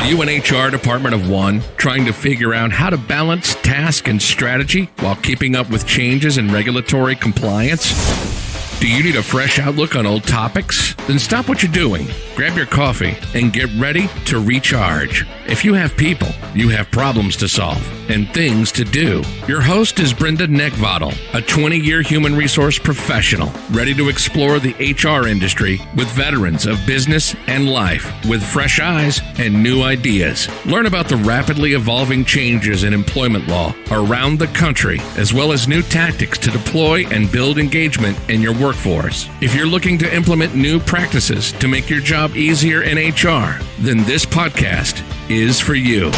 Are you an HR department of one, trying to figure out how to balance task and strategy while keeping up with changes in regulatory compliance? Do you need a fresh outlook on old topics? Then stop what you're doing, grab your coffee, and get ready to recharge. If you have people, you have problems to solve and things to do. Your host is Brenda Neckvattle, a 20-year human resource professional, ready to explore the HR industry with veterans of business and life with fresh eyes and new ideas. Learn about the rapidly evolving changes in employment law around the country, as well as new tactics to deploy and build engagement in your workforce. If you're looking to implement new practices to make your job easier in HR, then this podcast is for you.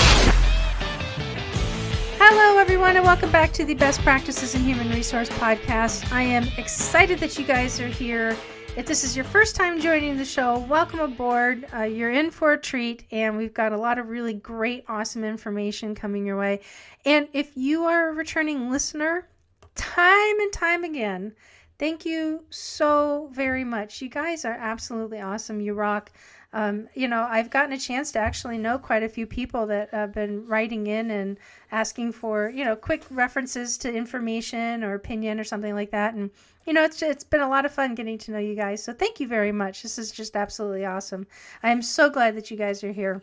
Hello, everyone, and welcome back to the Best Practices in Human Resource podcast. I am excited that you guys are here. If this is your first time joining the show, welcome aboard. You're in for a treat, and we've got a lot of really great, awesome information coming your way. And if you are a returning listener, time and time again, thank you so very much. You guys are absolutely awesome. You rock. I've gotten a chance to actually know quite a few people that have been writing in and asking for, quick references to information or opinion or something like that. And, it's been a lot of fun getting to know you guys. So thank you very much. This is just absolutely awesome. I am so glad that you guys are here.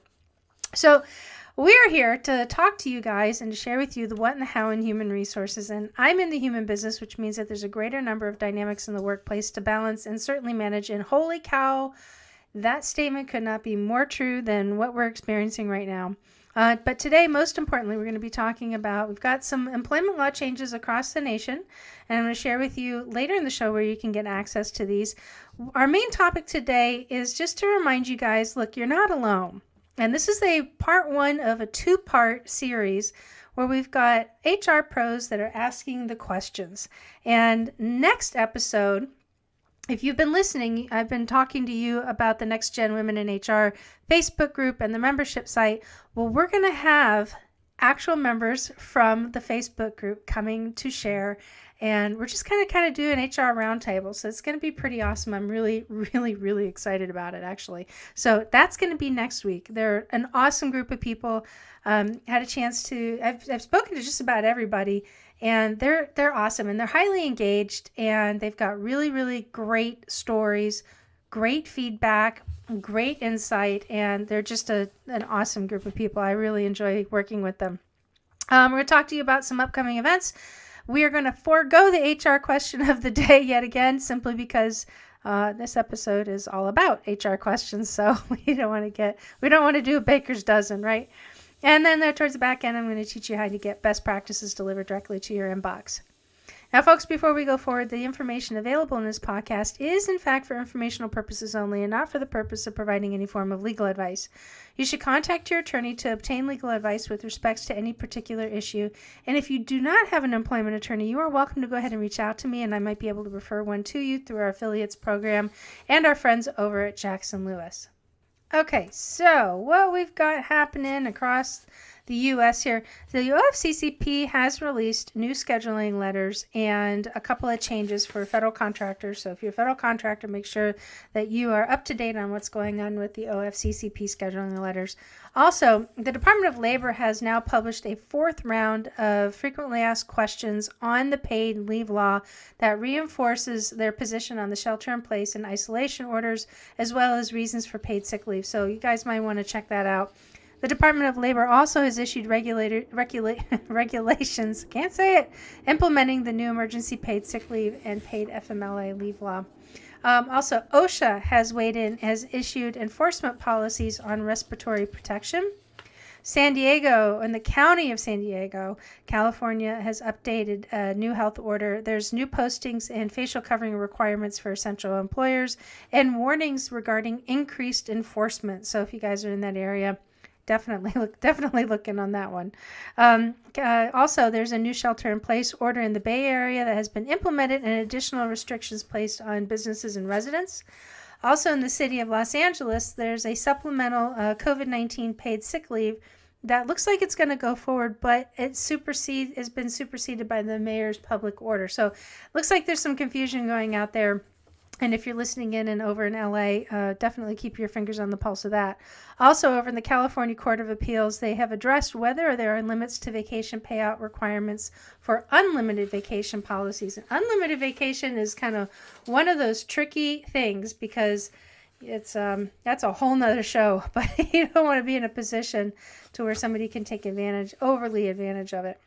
So we're here to talk to you guys and to share with you the what and the how in human resources. And I'm in the human business, which means that there's a greater number of dynamics in the workplace to balance and certainly manage. And holy cow, that statement could not be more true than what we're experiencing right now. But today, most importantly, we're going to be talking about, we've got some employment law changes across the nation, and I'm going to share with you later in the show where you can get access to these. Our main topic today is just to remind you guys, look, you're not alone. And this is a part one of a two-part series where we've got HR pros that are asking the questions. And next episode, if you've been listening, I've been talking to you about the Next Gen Women in HR Facebook group and the membership site. Well, we're going to have actual members from the Facebook group coming to share, and we're just kind of do an HR roundtable. So it's going to be pretty awesome. I'm really, really, really excited about it, actually. So that's going to be next week. They're an awesome group of people. Had a chance to, I've spoken to just about everybody, and they're awesome, and they're highly engaged, and they've got really, really great stories, great feedback, great insight, and they're just an awesome group of people. I really enjoy working with them. We're going to talk to you about some upcoming events. We are going to forego the HR question of the day yet again, simply because this episode is all about HR questions. So we don't want to do a baker's dozen, right? And then there towards the back end, I'm going to teach you how to get best practices delivered directly to your inbox. Now, folks, before we go forward, the information available in this podcast is, in fact, for informational purposes only and not for the purpose of providing any form of legal advice. You should contact your attorney to obtain legal advice with respect to any particular issue. And if you do not have an employment attorney, you are welcome to go ahead and reach out to me, and I might be able to refer one to you through our affiliates program and our friends over at Jackson Lewis. Okay, so what we've got happening across the U.S. here, the FFCRA has released new scheduling letters and a couple of changes for federal contractors. So if you're a federal contractor, make sure that you are up to date on what's going on with the FFCRA scheduling letters. Also, the Department of Labor has now published a fourth round of frequently asked questions on the paid leave law that reinforces their position on the shelter-in-place and isolation orders, as well as reasons for paid sick leave. So you guys might want to check that out. The Department of Labor also has issued regulations, can't say it, implementing the new emergency paid sick leave and paid FMLA leave law. Also, OSHA has weighed in, has issued enforcement policies on respiratory protection. San Diego and the County of San Diego, California, has updated a new health order. There's new postings and facial covering requirements for essential employers and warnings regarding increased enforcement. So if you guys are in that area, definitely looking on that one. Also, there's a new shelter-in-place order in the Bay Area that has been implemented and additional restrictions placed on businesses and residents. Also, in the city of Los Angeles, there's a supplemental COVID-19 paid sick leave that looks like it's going to go forward, but has been superseded by the mayor's public order. So, looks like there's some confusion going out there. And if you're listening in and over in LA, definitely keep your fingers on the pulse of that. Also, over in the California Court of Appeals, they have addressed whether there are limits to vacation payout requirements for unlimited vacation policies. And unlimited vacation is kind of one of those tricky things because it's that's a whole nother show. But you don't want to be in a position to where somebody can take overly advantage of it.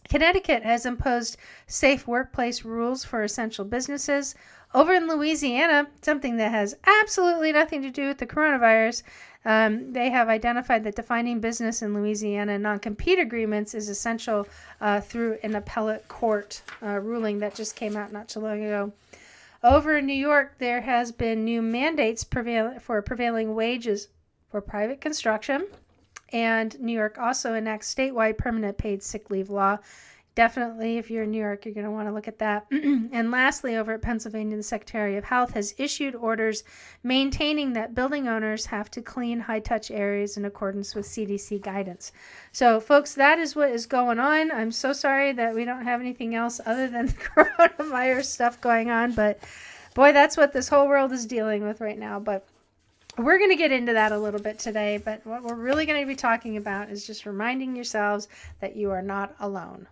Connecticut has imposed safe workplace rules for essential businesses. Over in Louisiana, something that has absolutely nothing to do with the coronavirus, they have identified that defining business in Louisiana non-compete agreements is essential through an appellate court ruling that just came out not too long ago. Over in New York, there has been new mandates for prevailing wages for private construction. And New York also enacts statewide permanent paid sick leave law. Definitely, if you're in New York, you're going to want to look at that. And lastly, over at Pennsylvania, the Secretary of Health has issued orders maintaining that building owners have to clean high-touch areas in accordance with CDC guidance. So, folks, that is what is going on. I'm so sorry that we don't have anything else other than the coronavirus stuff going on. But, boy, that's what this whole world is dealing with right now. But we're going to get into that a little bit today. But what we're really going to be talking about is just reminding yourselves that you are not alone.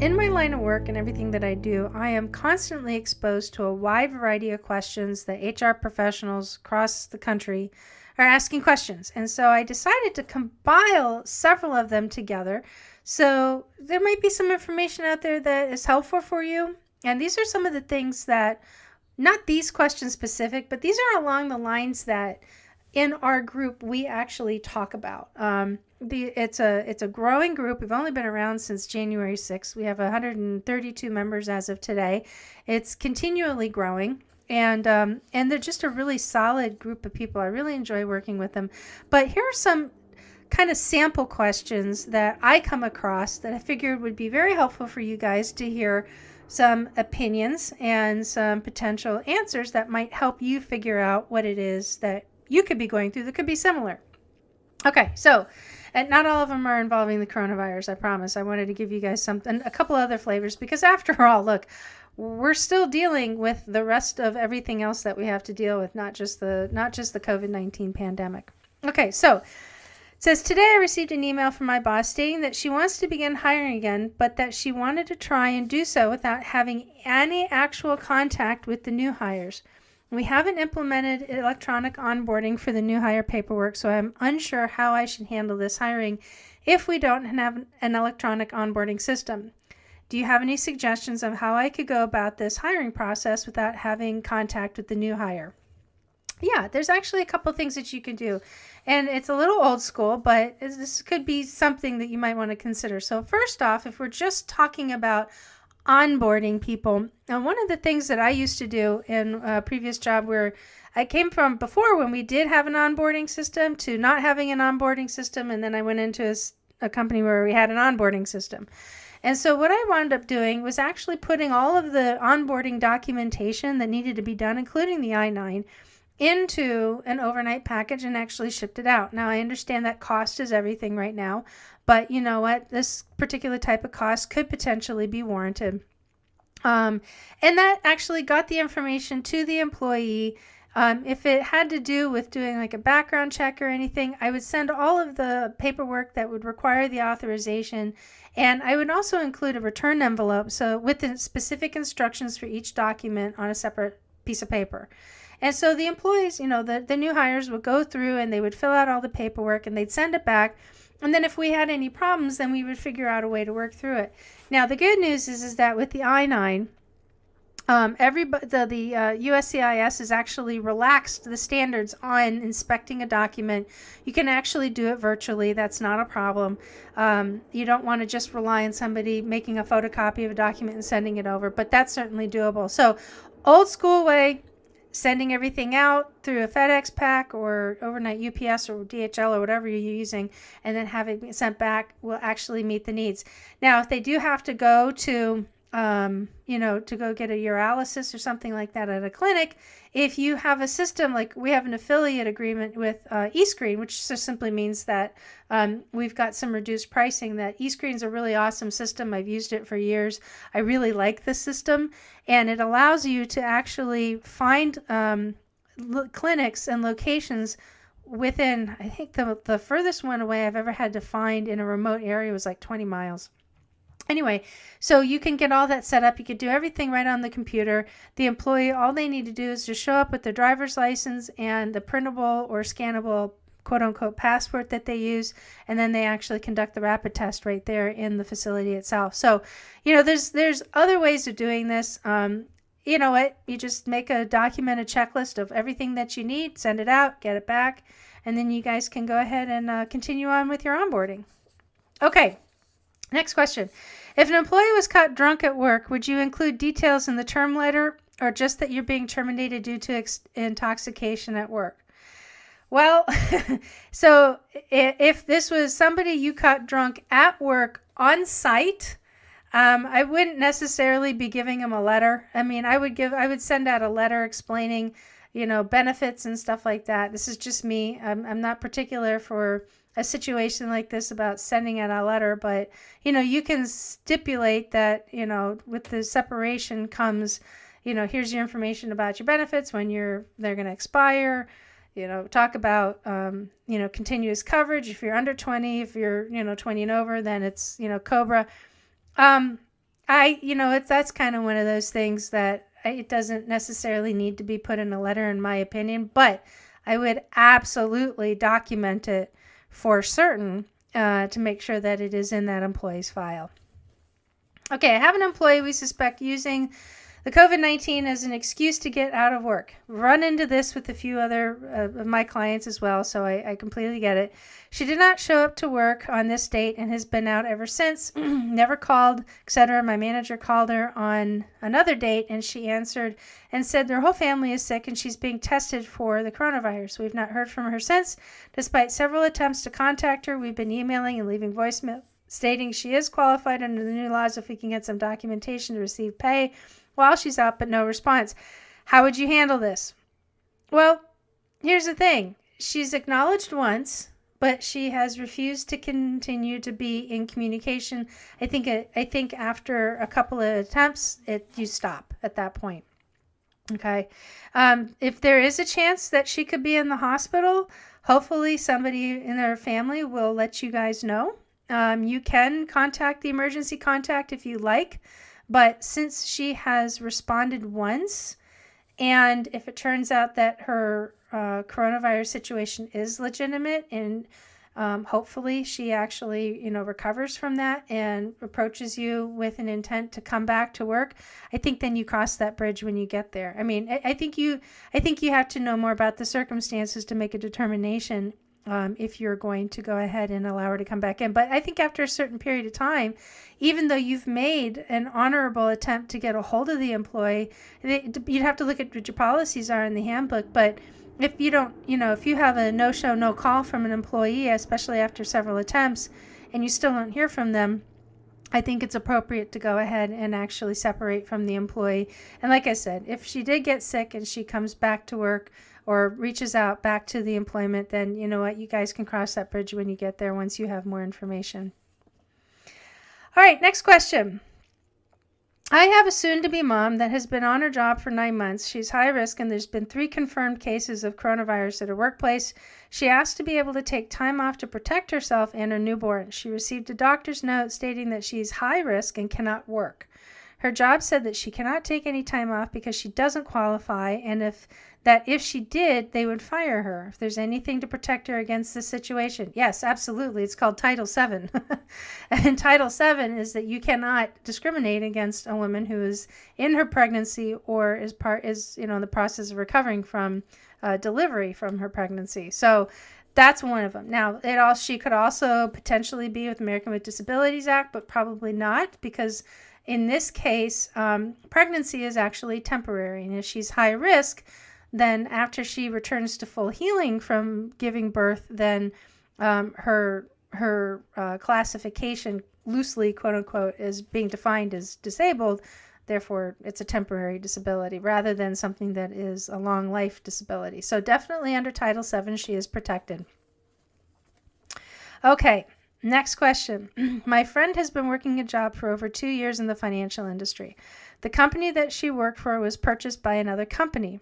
In my line of work and everything that I do, I am constantly exposed to a wide variety of questions that HR professionals across the country are asking questions. And so I decided to compile several of them together. So there might be some information out there that is helpful for you. And these are some of the things that, not these questions specific, but these are along the lines that in our group we actually talk about. It's a growing group. We've only been around since January 6th. We have 132 members as of today. It's continually growing, and they're just a really solid group of people. I really enjoy working with them. But here are some kind of sample questions that I come across that I figured would be very helpful for you guys to hear some opinions and some potential answers that might help you figure out what it is that you could be going through that could be similar. Okay, so, and not all of them are involving the coronavirus, I promise. I wanted to give you guys a couple other flavors, because after all, look, we're still dealing with the rest of everything else that we have to deal with, not just the COVID-19 pandemic. Okay, so it says, today I received an email from my boss stating that she wants to begin hiring again, but that she wanted to try and do so without having any actual contact with the new hires. We haven't implemented electronic onboarding for the new hire paperwork, so I'm unsure how I should handle this hiring if we don't have an electronic onboarding system. Do you have any suggestions of how I could go about this hiring process without having contact with the new hire? Yeah, there's actually a couple things that you can do. And it's a little old school, but this could be something that you might want to consider. So first off, if we're just talking about onboarding people, and one of the things that I used to do in a previous job where I came from before, when we did have an onboarding system, to not having an onboarding system, and then I went into a company where we had an onboarding system. And so what I wound up doing was actually putting all of the onboarding documentation that needed to be done, including the I-9, into an overnight package and actually shipped it out. Now, I understand that cost is everything right now, but you know what? This particular type of cost could potentially be warranted. And that actually got the information to the employee. If it had to do with doing like a background check or anything, I would send all of the paperwork that would require the authorization. And I would also include a return envelope, so with the specific instructions for each document on a separate piece of paper. And so the employees, the new hires would go through and they would fill out all the paperwork and they'd send it back. And then if we had any problems, then we would figure out a way to work through it. Now, the good news is that with the I-9, the USCIS has actually relaxed the standards on inspecting a document. You can actually do it virtually. That's not a problem. You don't want to just rely on somebody making a photocopy of a document and sending it over, but that's certainly doable. So old school way, sending everything out through a FedEx pack or overnight UPS or DHL or whatever you're using, and then having it sent back will actually meet the needs. Now, if they do have to go to to go get a urologist or something like that at a clinic, if you have a system, like we have an affiliate agreement with eScreen, which just simply means that we've got some reduced pricing. That eScreen is a really awesome system. I've used it for years. I really like this system, and it allows you to actually find clinics and locations within, I think the furthest one away I've ever had to find in a remote area was like 20 miles. Anyway, so you can get all that set up. You could do everything right on the computer. The employee, all they need to do is just show up with their driver's license and the printable or scannable quote-unquote passport that they use, and then they actually conduct the rapid test right there in the facility itself. So, there's other ways of doing this. You know what? You just make a documented checklist of everything that you need, send it out, get it back, and then you guys can go ahead and continue on with your onboarding. Okay, next question. If an employee was caught drunk at work, would you include details in the term letter or just that you're being terminated due to intoxication at work? Well, so if this was somebody you caught drunk at work on site, I wouldn't necessarily be giving them a letter. I mean, I would send out a letter explaining, benefits and stuff like that. This is just me. I'm not particular for a situation like this about sending out a letter, but, you can stipulate that, with the separation comes, here's your information about your benefits, when they're going to expire, talk about, continuous coverage. If you're under 20, if you're, 20 and over, then it's, COBRA. That's kind of one of those things that it doesn't necessarily need to be put in a letter, in my opinion, but I would absolutely document it for certain to make sure that it is in that employee's file. Okay, I have an employee we suspect using the COVID-19 as an excuse to get out of work. Run into this with a few other of my clients as well, so I completely get it. She did not show up to work on this date and has been out ever since, never called, etc. My manager called her on another date, and she answered and said their whole family is sick and she's being tested for the coronavirus. We've not heard from her since. Despite several attempts to contact her, we've been emailing and leaving voicemail stating she is qualified under the new laws if we can get some documentation to receive pay while she's out, but no response. How would you handle this? Well, here's the thing. She's acknowledged once, but she has refused to continue to be in communication. I think after a couple of attempts, you stop at that point. Okay. If there is a chance that she could be in the hospital, hopefully somebody in her family will let you guys know. You can contact the emergency contact if you like, but since she has responded once, and if it turns out that her coronavirus situation is legitimate, and hopefully she actually, recovers from that and approaches you with an intent to come back to work, I think then you cross that bridge when you get there. I mean, I think you have to know more about the circumstances to make a determination if you're going to go ahead and allow her to come back in. But I think after a certain period of time, even though you've made an honorable attempt to get a hold of the employee, you'd have to look at what your policies are in the handbook. But if you don't, if you have a no-show, no-call from an employee, especially after several attempts, and you still don't hear from them, I think it's appropriate to go ahead and actually separate from the employee. And like I said, if she did get sick and she comes back to work or reaches out back to the employment, then you know what, you guys can cross that bridge when you get there once you have more information. All right, next question. I have a soon-to-be mom that has been on her job for 9 months. She's high risk, and there's been 3 confirmed cases of coronavirus at her workplace. She asked to be able to take time off to protect herself and her newborn. She received a doctor's note stating that she's high risk and cannot work. Her job said that she cannot take any time off because she doesn't qualify, and if she did, they would fire her. If there's anything to protect her against this situation, yes, absolutely. It's called Title VII. And Title VII is that you cannot discriminate against a woman who is in her pregnancy or is in the process of recovering from delivery from her pregnancy. So that's one of them. Now, she could also potentially be with American with Disabilities Act, but probably not, because in this case, pregnancy is actually temporary, and if she's high risk, then after she returns to full healing from giving birth, then her classification loosely, quote unquote, is being defined as disabled. Therefore, it's a temporary disability rather than something that is a long life disability. So definitely under Title VII, she is protected. Okay, next question. My friend has been working a job for over 2 years in the financial industry. The company that she worked for was purchased by another company.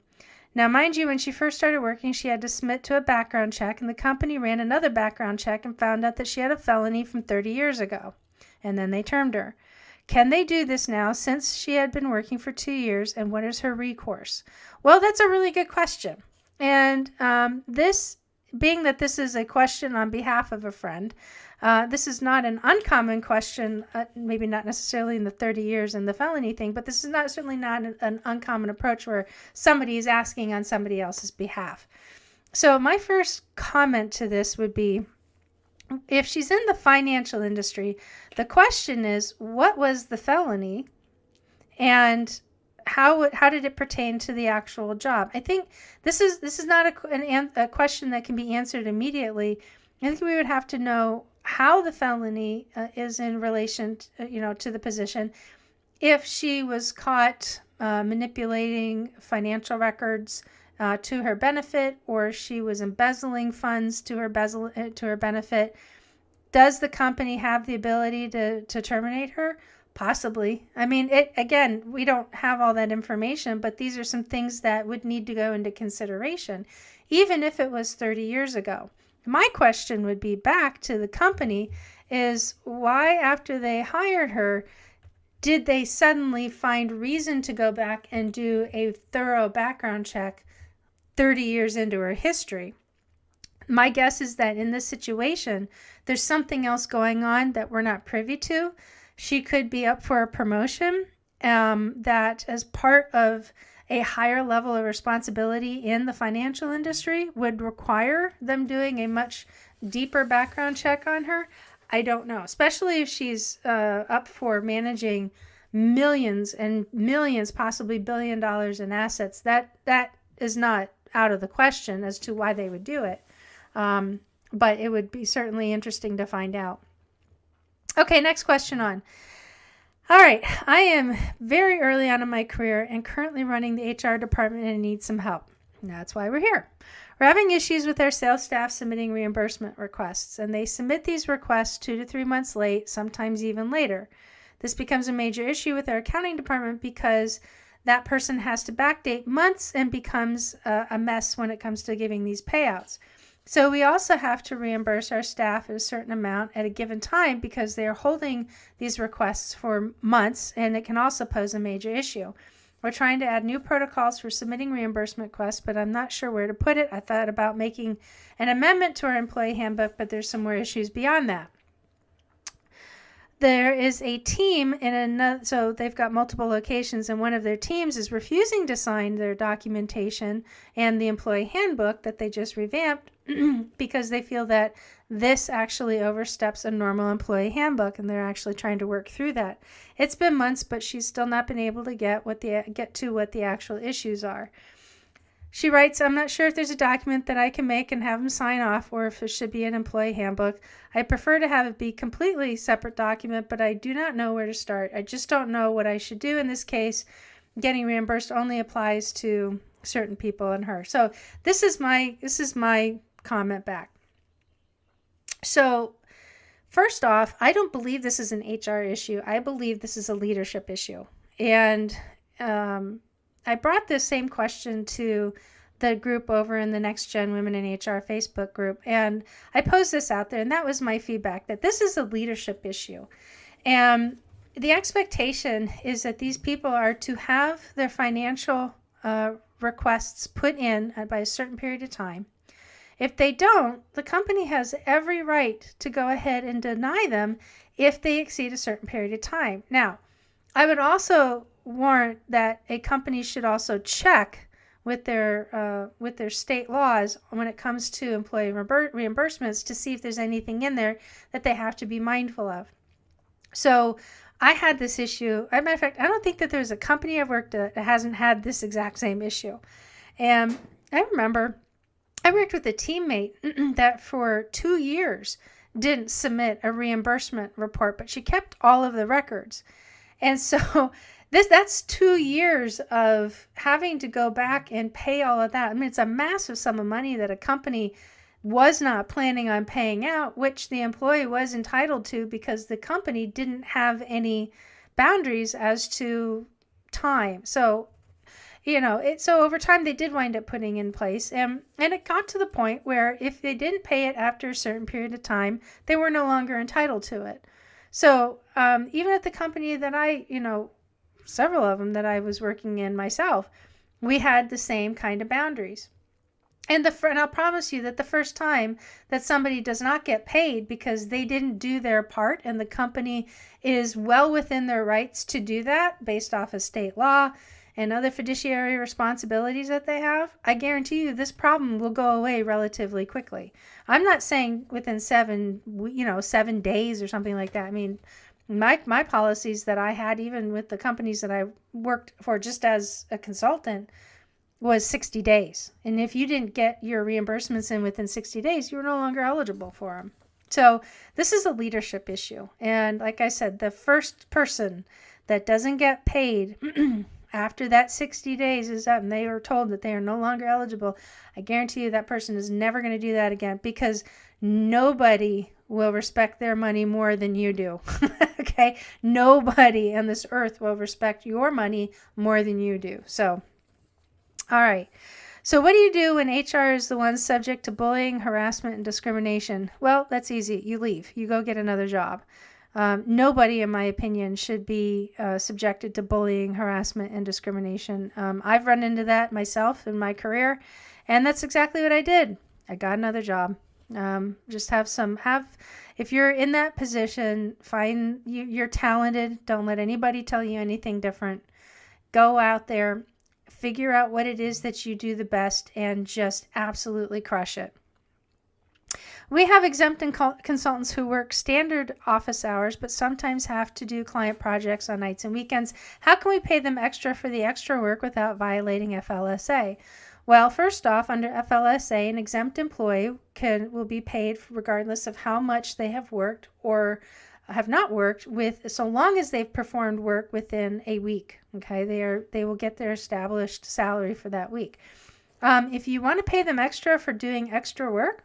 Now, mind you, when she first started working, she had to submit to a background check, and the company ran another background check and found out that she had a felony from 30 years ago. And then they termed her. Can they do this now since she had been working for 2 years, and what is her recourse? Well, that's a really good question. And being that this is a question on behalf of a friend, this is not an uncommon question, maybe not necessarily in the 30 years and the felony thing, but this is certainly not an uncommon approach where somebody is asking on somebody else's behalf. So my first comment to this would be, if she's in the financial industry, the question is, what was the felony and how did it pertain to the actual job? I think this is not a question that can be answered immediately. I think we would have to know how the felony is in relation to the position. If she was caught manipulating financial records to her benefit, or she was embezzling funds to her benefit, does the company have the ability to terminate her? Possibly. I mean, again, we don't have all that information, but these are some things that would need to go into consideration, even if it was 30 years ago. My question would be back to the company is, why, after they hired her, did they suddenly find reason to go back and do a thorough background check 30 years into her history? My guess is that in this situation, there's something else going on that we're not privy to. She could be up for a promotion that, as part of a higher level of responsibility in the financial industry, would require them doing a much deeper background check on her. I don't know, especially if she's up for managing millions and millions, possibly $1 billion in assets. That is not out of the question as to why they would do it. But it would be certainly interesting to find out. Okay, next question on. All right, I am very early on in my career and currently running the HR department and need some help. That's why we're here. We're having issues with our sales staff submitting reimbursement requests, and they submit these requests 2 to 3 months late, sometimes even later. This becomes a major issue with our accounting department because that person has to backdate months and becomes a mess when it comes to giving these payouts. So we also have to reimburse our staff at a certain amount at a given time because they are holding these requests for months, and it can also pose a major issue. We're trying to add new protocols for submitting reimbursement requests, but I'm not sure where to put it. I thought about making an amendment to our employee handbook, but there's some more issues beyond that. There is a team in another, so they've got multiple locations, and one of their teams is refusing to sign their documentation and the employee handbook that they just revamped because they feel that this actually oversteps a normal employee handbook, and they're actually trying to work through that. It's been months, but she's still not been able to get to what the actual issues are. She writes, I'm not sure if there's a document that I can make and have them sign off, or if it should be an employee handbook. I prefer to have it be completely separate document, but I do not know where to start. I just don't know what I should do in this case. Getting reimbursed only applies to certain people and her. So this is my comment back. So first off, I don't believe this is an HR issue. I believe this is a leadership issue. And I brought this same question to the group over in the Next Gen Women in HR Facebook group, and I posed this out there, and that was my feedback, that this is a leadership issue. And the expectation is that these people are to have their financial requests put in by a certain period of time. If they don't, the company has every right to go ahead and deny them if they exceed a certain period of time. Now, I would also warrant that a company should also check with their state laws when it comes to employee reimbursements to see if there's anything in there that they have to be mindful of. So I had this issue. As a matter of fact, I don't think that there's a company I've worked at that hasn't had this exact same issue. And I remember I worked with a teammate that for 2 years didn't submit a reimbursement report, but she kept all of the records. And so that's 2 years of having to go back and pay all of that. I mean, it's a massive sum of money that a company was not planning on paying out, which the employee was entitled to because the company didn't have any boundaries as to time. So, so over time they did wind up putting in place, and it got to the point where if they didn't pay it after a certain period of time, they were no longer entitled to it. So even at the company that several of them that I was working in myself, we had the same kind of boundaries. And I'll promise you that the first time that somebody does not get paid because they didn't do their part, and the company is well within their rights to do that based off of state law and other fiduciary responsibilities that they have, I guarantee you this problem will go away relatively quickly. I'm not saying within 7 days or something like that. I mean, my policies that I had, even with the companies that I worked for just as a consultant, was 60 days. And if you didn't get your reimbursements in within 60 days, you were no longer eligible for them. So this is a leadership issue. And like I said, the first person that doesn't get paid after that 60 days is up and they are told that they are no longer eligible, I guarantee you that person is never going to do that again, because nobody will respect their money more than you do. Okay? Nobody on this earth will respect your money more than you do. So, all right. So what do you do when HR is the one subject to bullying, harassment, and discrimination? Well, that's easy. You leave. You go get another job. Nobody, in my opinion, should be subjected to bullying, harassment, and discrimination. I've run into that myself in my career, and that's exactly what I did. I got another job. Just if you're in that position, you're talented. Don't let anybody tell you anything different. Go out there, figure out what it is that you do the best, and just absolutely crush it. We have exempt consultants who work standard office hours, but sometimes have to do client projects on nights and weekends. How can we pay them extra for the extra work without violating FLSA? Well, first off, under FLSA, an exempt employee will be paid regardless of how much they have worked or have not worked so long as they've performed work within a week. Okay, they will get their established salary for that week. If you want to pay them extra for doing extra work,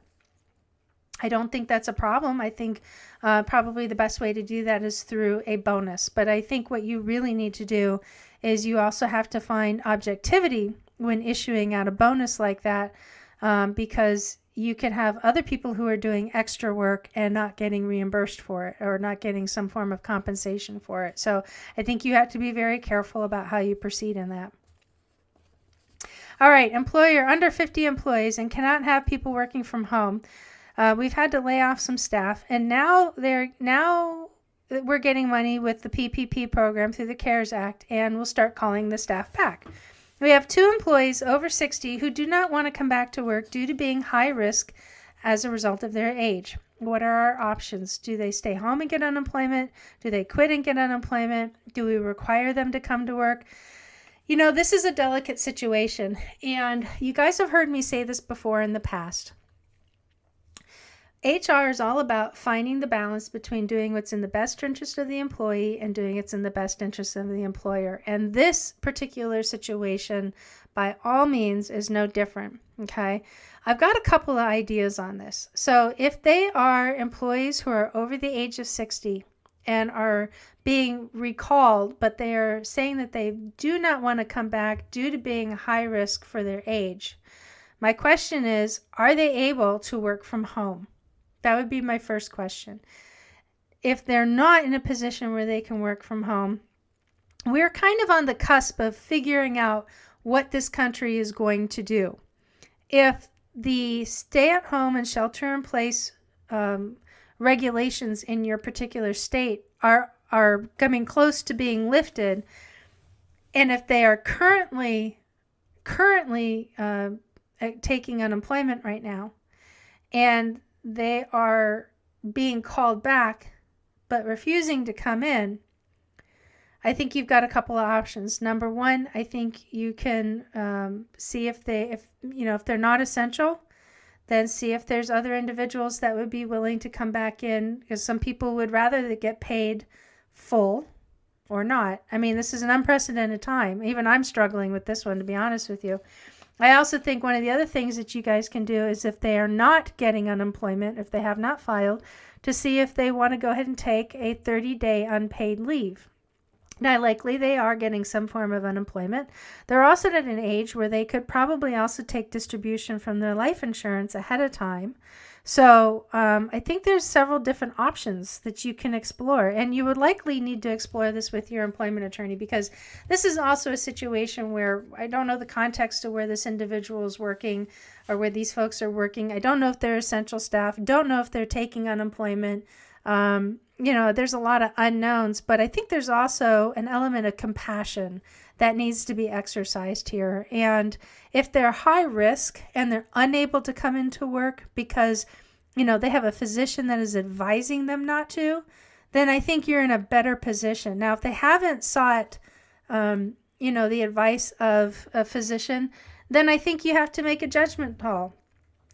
I don't think that's a problem. I think probably the best way to do that is through a bonus. But I think what you really need to do is you also have to find objectivity when issuing out a bonus like that, because you can have other people who are doing extra work and not getting reimbursed for it or not getting some form of compensation for it. So I think you have to be very careful about how you proceed in that. All right, employer under 50 employees and cannot have people working from home. We've had to lay off some staff, and now we're getting money with the PPP program through the CARES Act, and we'll start calling the staff back. We have 2 employees over 60 who do not want to come back to work due to being high risk as a result of their age. What are our options? Do they stay home and get unemployment? Do they quit and get unemployment? Do we require them to come to work? This is a delicate situation, and you guys have heard me say this before in the past. HR is all about finding the balance between doing what's in the best interest of the employee and doing what's in the best interest of the employer. And this particular situation, by all means, is no different. Okay, I've got a couple of ideas on this. So if they are employees who are over the age of 60 and are being recalled, but they are saying that they do not want to come back due to being high risk for their age, my question is, are they able to work from home? That would be my first question. If they're not in a position where they can work from home, we're kind of on the cusp of figuring out what this country is going to do. If the stay-at-home and shelter-in-place regulations in your particular state are coming close to being lifted, and if they are currently taking unemployment right now, and they are being called back but refusing to come in, I think you've got a couple of options. Number one, I think you can see if they're not essential, then see if there's other individuals that would be willing to come back in, because some people would rather they get paid full or not. I mean, this is an unprecedented time. Even I'm struggling with this one, to be honest with you. I also think one of the other things that you guys can do is if they are not getting unemployment, if they have not filed, to see if they want to go ahead and take a 30-day unpaid leave. Now, likely they are getting some form of unemployment. They're also at an age where they could probably also take distribution from their life insurance ahead of time. So I think there's several different options that you can explore, and you would likely need to explore this with your employment attorney, because this is also a situation where I don't know the context of where this individual is working or where these folks are working. I don't know if they're essential staff, don't know if they're taking unemployment. There's a lot of unknowns, but I think there's also an element of compassion that needs to be exercised here. And if they're high risk and they're unable to come into work because, they have a physician that is advising them not to, then I think you're in a better position. Now, if they haven't sought, the advice of a physician, then I think you have to make a judgment call.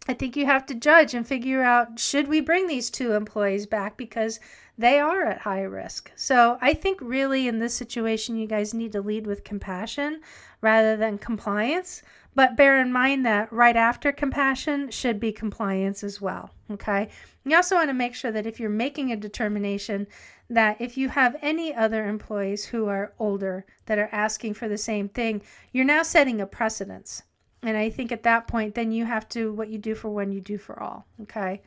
I think you have to judge and figure out, should we bring these two employees back because they are at high risk? So I think really in this situation, you guys need to lead with compassion rather than compliance. But bear in mind that right after compassion should be compliance as well, okay? You also want to make sure that if you're making a determination, that if you have any other employees who are older that are asking for the same thing, you're now setting a precedence. And I think at that point, then you have to, what you do for one, you do for all, okay?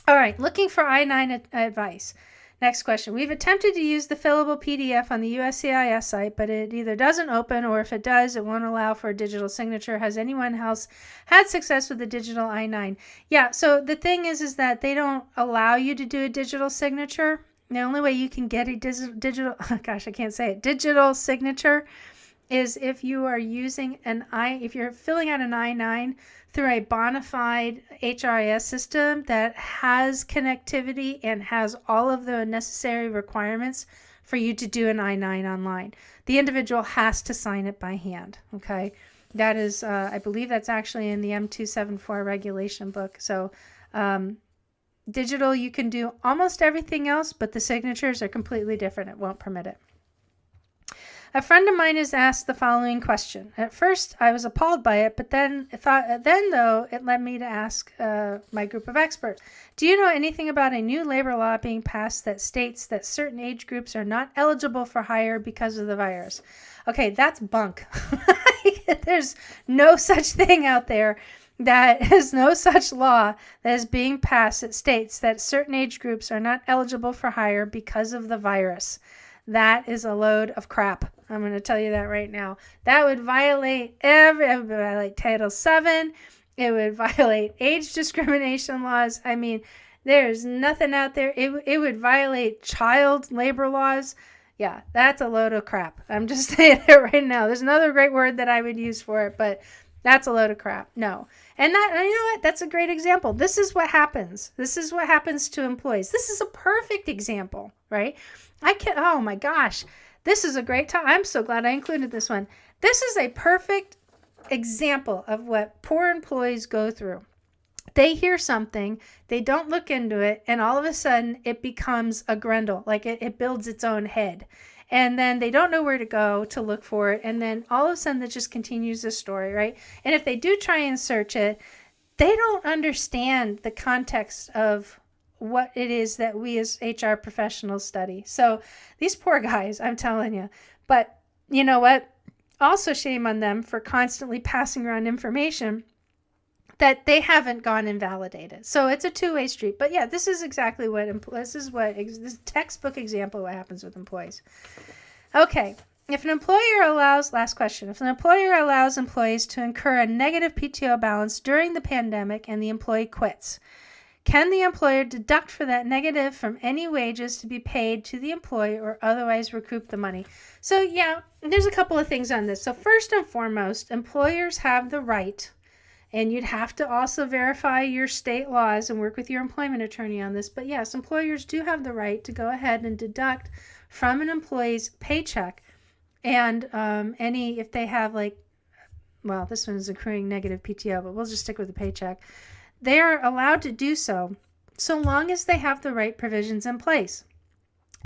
All right, looking for I-9 advice. Next question. We've attempted to use the fillable PDF on the USCIS site, but it either doesn't open, or if it does, it won't allow for a digital signature. Has anyone else had success with the digital I-9? Yeah, so the thing is that they don't allow you to do a digital signature. The only way you can get a digital signature is if you are using if you're filling out an I-9 through a bona fide HRIS system that has connectivity and has all of the necessary requirements for you to do an I-9 online. The individual has to sign it by hand, okay? That is, I believe that's actually in the M274 regulation book. So digital, you can do almost everything else, but the signatures are completely different. It won't permit it. A friend of mine has asked the following question. At first, I was appalled by it, but then it led me to ask my group of experts. Do you know anything about a new labor law being passed that states that certain age groups are not eligible for hire because of the virus? Okay, that's bunk. There's no such thing out there. That is no such law that is being passed that states that certain age groups are not eligible for hire because of the virus. That is a load of crap. I'm going to tell you that right now. That would violate it would violate Title VII. It would violate age discrimination laws. I mean, there's nothing out there. It would violate child labor laws. Yeah, that's a load of crap. I'm just saying it right now. There's another great word that I would use for it, but that's a load of crap. No. And you know what? That's a great example. This is what happens. This is what happens to employees. This is a perfect example, right? Oh my gosh. This is a great time. I'm so glad I included this one. This is a perfect example of what poor employees go through. They hear something, they don't look into it, and all of a sudden it becomes a grundle, like it builds its own head. And then they don't know where to go to look for it. And then all of a sudden it just continues the story, right? And if they do try and search it, they don't understand the context of what it is that we as HR professionals study. So these poor guys, I'm telling you. But you know what? Also shame on them for constantly passing around information that they haven't gone and validated. So it's a two-way street. But yeah, this is exactly this textbook example of what happens with employees. Okay. If an employer allows employees to incur a negative PTO balance during the pandemic and the employee quits, can the employer deduct for that negative from any wages to be paid to the employee or otherwise recoup the money? So yeah, there's a couple of things on this. So first and foremost, employers have the right, and you'd have to also verify your state laws and work with your employment attorney on this. But yes, employers do have the right to go ahead and deduct from an employee's paycheck and if they have like well, this one is accruing negative PTO, but we'll just stick with the paycheck. They are allowed to do so long as they have the right provisions in place.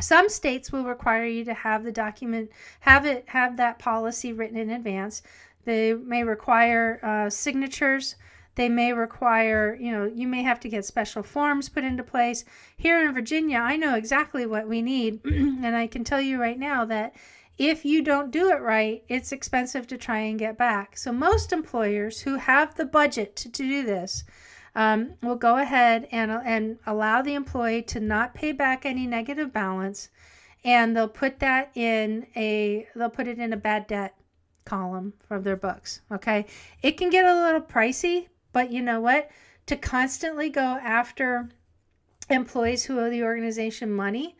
Some states will require you to have the document, have that policy written in advance. They may require signatures. They may require, you may have to get special forms put into place. Here in Virginia, I know exactly what we need. And I can tell you right now that if you don't do it right, it's expensive to try and get back. So most employers who have the budget to do this will go ahead and allow the employee to not pay back any negative balance. And they'll put it in a bad debt column from their books. Okay. It can get a little pricey, but you know what? To constantly go after employees who owe the organization money,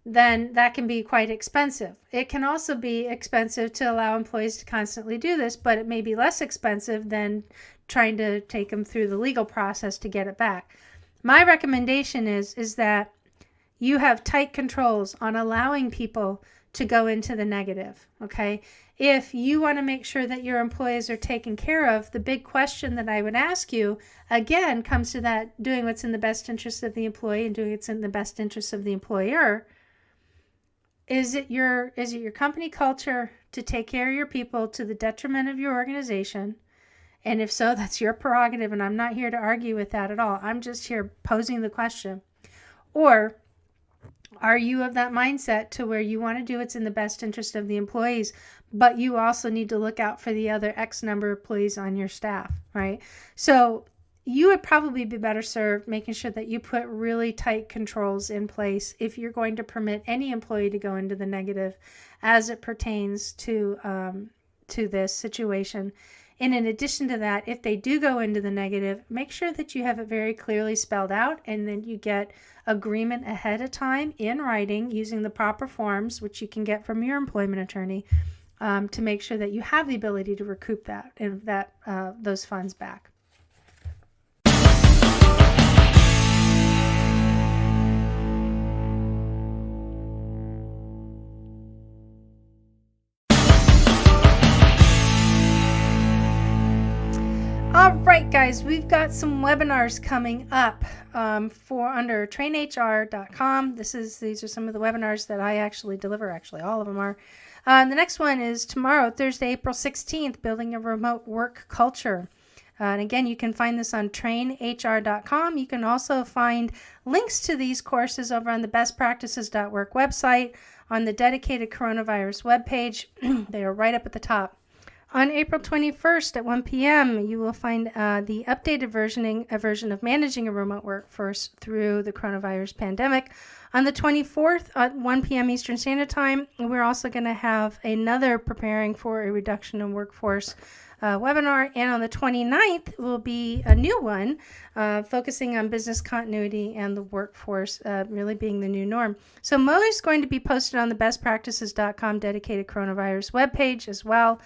then that can be quite expensive. It can also be expensive to allow employees to constantly do this, but it may be less expensive than trying to take them through the legal process to get it back. My recommendation is that you have tight controls on allowing people to go into the negative, okay? If you want to make sure that your employees are taken care of, the big question that I would ask you, again, comes to that doing what's in the best interest of the employee and doing what's in the best interest of the employer. Is it your company culture to take care of your people to the detriment of your organization? And if so, that's your prerogative, and I'm not here to argue with that at all. I'm just here posing the question. Or are you of that mindset to where you want to do what's in the best interest of the employees, but you also need to look out for the other X number of employees on your staff, right? So you would probably be better served making sure that you put really tight controls in place if you're going to permit any employee to go into the negative as it pertains to this situation. And in addition to that, if they do go into the negative, make sure that you have it very clearly spelled out and then you get agreement ahead of time in writing using the proper forms, which you can get from your employment attorney, to make sure that you have the ability to recoup those funds back. All right, guys, we've got some webinars coming up under trainhr.com. These are some of the webinars that I actually deliver. Actually, all of them are. The next one is tomorrow, Thursday, April 16th, Building a Remote Work Culture. And again, you can find this on trainhr.com. You can also find links to these courses over on the bestpractices.work website, on the dedicated coronavirus webpage. They are right up at the top. On April 21st at 1 p.m., you will find the updated version of managing a remote workforce through the coronavirus pandemic. On the 24th at 1 p.m. Eastern Standard Time, we're also going to have another preparing for a reduction in workforce webinar. And on the 29th will be a new one focusing on business continuity and the workforce really being the new norm. So Mo is going to be posted on the bestpractices.com dedicated coronavirus webpage as well.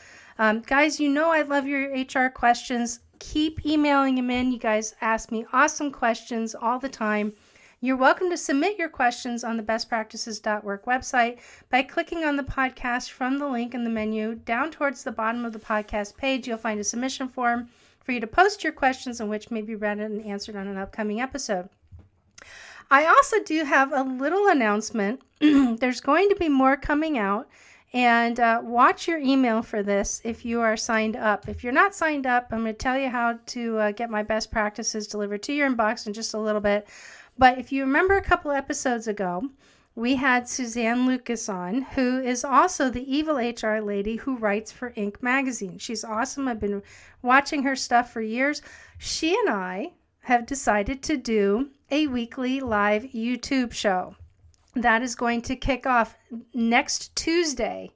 Guys, you know I love your HR questions. Keep emailing them in. You guys ask me awesome questions all the time. You're welcome to submit your questions on the bestpractices.work website by clicking on the podcast from the link in the menu. Down towards the bottom of the podcast page, you'll find a submission form for you to post your questions in which may be read and answered on an upcoming episode. I also do have a little announcement. There's going to be more coming out. And watch your email for this if you are signed up. If you're not signed up, I'm going to tell you how to get my best practices delivered to your inbox in just a little bit. But if you remember a couple episodes ago, we had Suzanne Lucas on, who is also the evil HR lady who writes for Inc. magazine. She's awesome. I've been watching her stuff for years. She and I have decided to do a weekly live YouTube show. That is going to kick off next Tuesday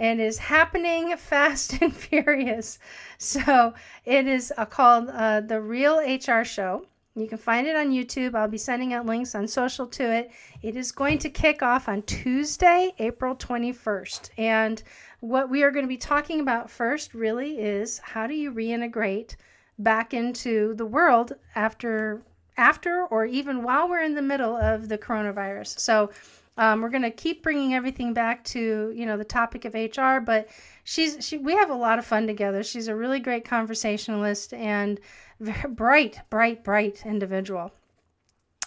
and is happening fast and furious. So it is called The Real HR Show. You can find it on YouTube. I'll be sending out links on social to it. It is going to kick off on Tuesday, April 21st. And what we are going to be talking about first really is how do you reintegrate back into the world after or even while we're in the middle of the coronavirus. So We're going to keep bringing everything back to, the topic of HR, but we have a lot of fun together. She's a really great conversationalist and very bright individual.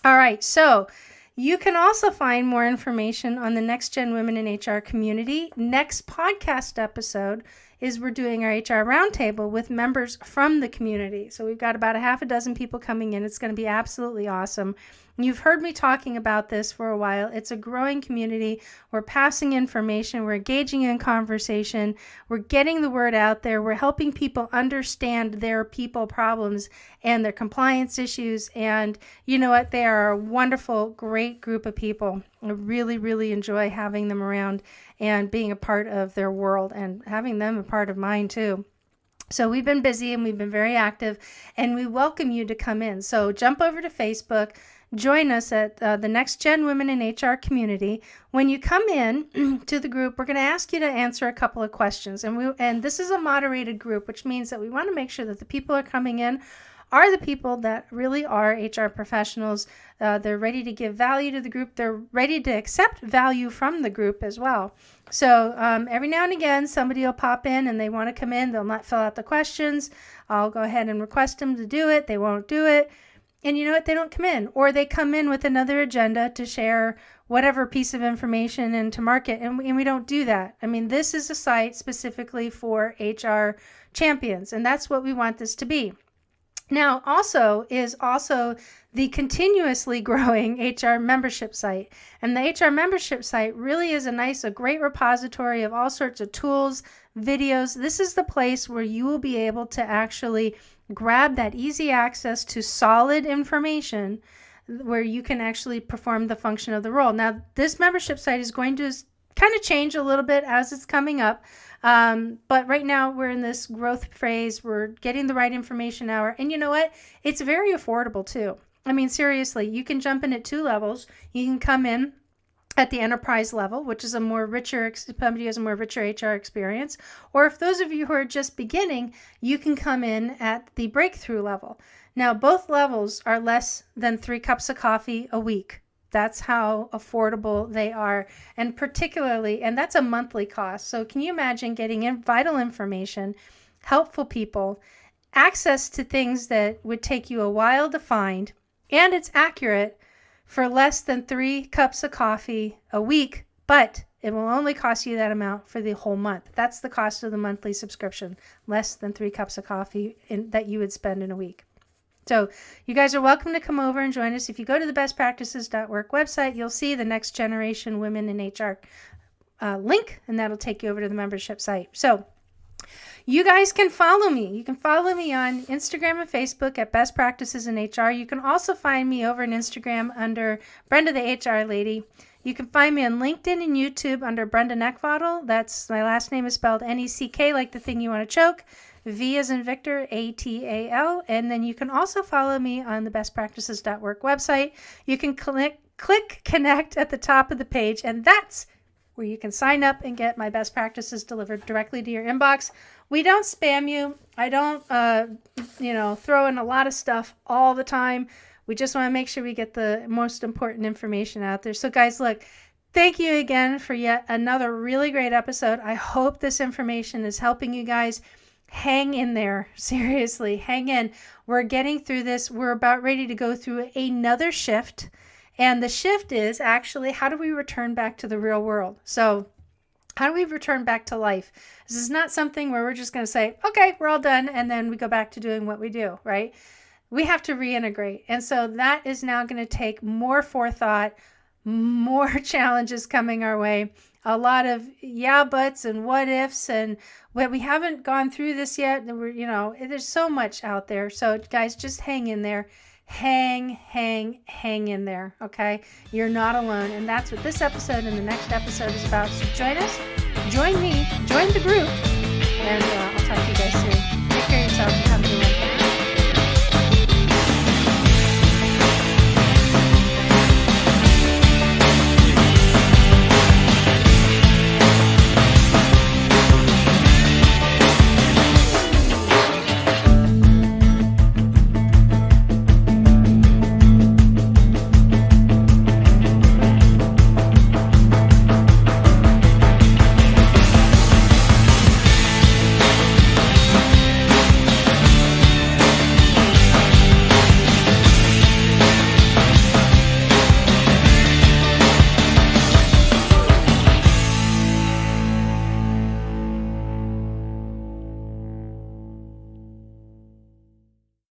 All right. So you can also find more information on the Next Gen Women in HR community. Next podcast episode is we're doing our HR roundtable with members from the community. So we've got about a half a dozen people coming in. It's going to be absolutely awesome. You've heard me talking about this for a while. It's a growing community. We're passing information. We're engaging in conversation. We're getting the word out there. We're helping people understand their people problems and their compliance issues. And you know what? They are a wonderful, great group of people. I really, really enjoy having them around and being a part of their world and having them a part of mine too. So we've been busy and we've been very active, and we welcome you to come in. So jump over to Facebook. Join us at the Next Gen Women in HR community. When you come in to the group, we're going to ask you to answer a couple of questions. And this is a moderated group, which means that we want to make sure that the people who are coming in are the people that really are HR professionals. They're ready to give value to the group. They're ready to accept value from the group as well. So every now and again, somebody will pop in and they want to come in. They'll not fill out the questions. I'll go ahead and request them to do it. They won't do it. And you know what? They don't come in, or they come in with another agenda to share whatever piece of information and to market. And we don't do that. I mean, this is a site specifically for HR champions, and that's what we want this to be. Now, also the continuously growing HR membership site. And the HR membership site really is a great repository of all sorts of tools, videos. This is the place where you will be able to actually grab that easy access to solid information where you can actually perform the function of the role. Now, this membership site is going to kind of change a little bit as it's coming up. But right now we're in this growth phase. We're getting the right information out. And you know what? It's very affordable too. I mean, seriously, you can jump in at 2 levels. You can come in at the enterprise level, which is somebody has a more richer HR experience. Or if those of you who are just beginning, you can come in at the breakthrough level. Now, both levels are less than 3 cups of coffee a week. That's how affordable they are. And that's a monthly cost. So can you imagine getting vital information, helpful people, access to things that would take you a while to find, and it's accurate for less than 3 cups of coffee a week, but it will only cost you that amount for the whole month. That's the cost of the monthly subscription, less than 3 cups of coffee that you would spend in a week. So you guys are welcome to come over and join us. If you go to the bestpractices.work website, you'll see the Next Generation Women in HR link, and that'll take you over to the membership site. So you guys can follow me. You can follow me on Instagram and Facebook at Best Practices in HR. You can also find me over on Instagram under Brenda the HR Lady. You can find me on LinkedIn and YouTube under Brenda Neckvatal. That's my last name is spelled N-E-C-K, like the thing you want to choke. V as in Victor, A-T-A-L. And then you can also follow me on the bestpractices.work website. You can click connect at the top of the page, and that's where you can sign up and get my best practices delivered directly to your inbox. We don't spam you. I don't, throw in a lot of stuff all the time. We just want to make sure we get the most important information out there. So guys, look, thank you again for yet another really great episode. I hope this information is helping you guys. Hang in there. Seriously, hang in. We're getting through this. We're about ready to go through another shift. And the shift is actually, how do we return back to the real world? So how do we return back to life? This is not something where we're just going to say, okay, we're all done, and then we go back to doing what we do, right? We have to reintegrate. And so that is now going to take more forethought, more challenges coming our way, a lot of yeah buts and what ifs, and we haven't gone through this yet. There's so much out there. So guys, just hang in there. Hang in there, okay? You're not alone, and that's what this episode and the next episode is about. So join us, join me, join the group, and I'll talk to you guys soon. Take care of yourself and have a good one.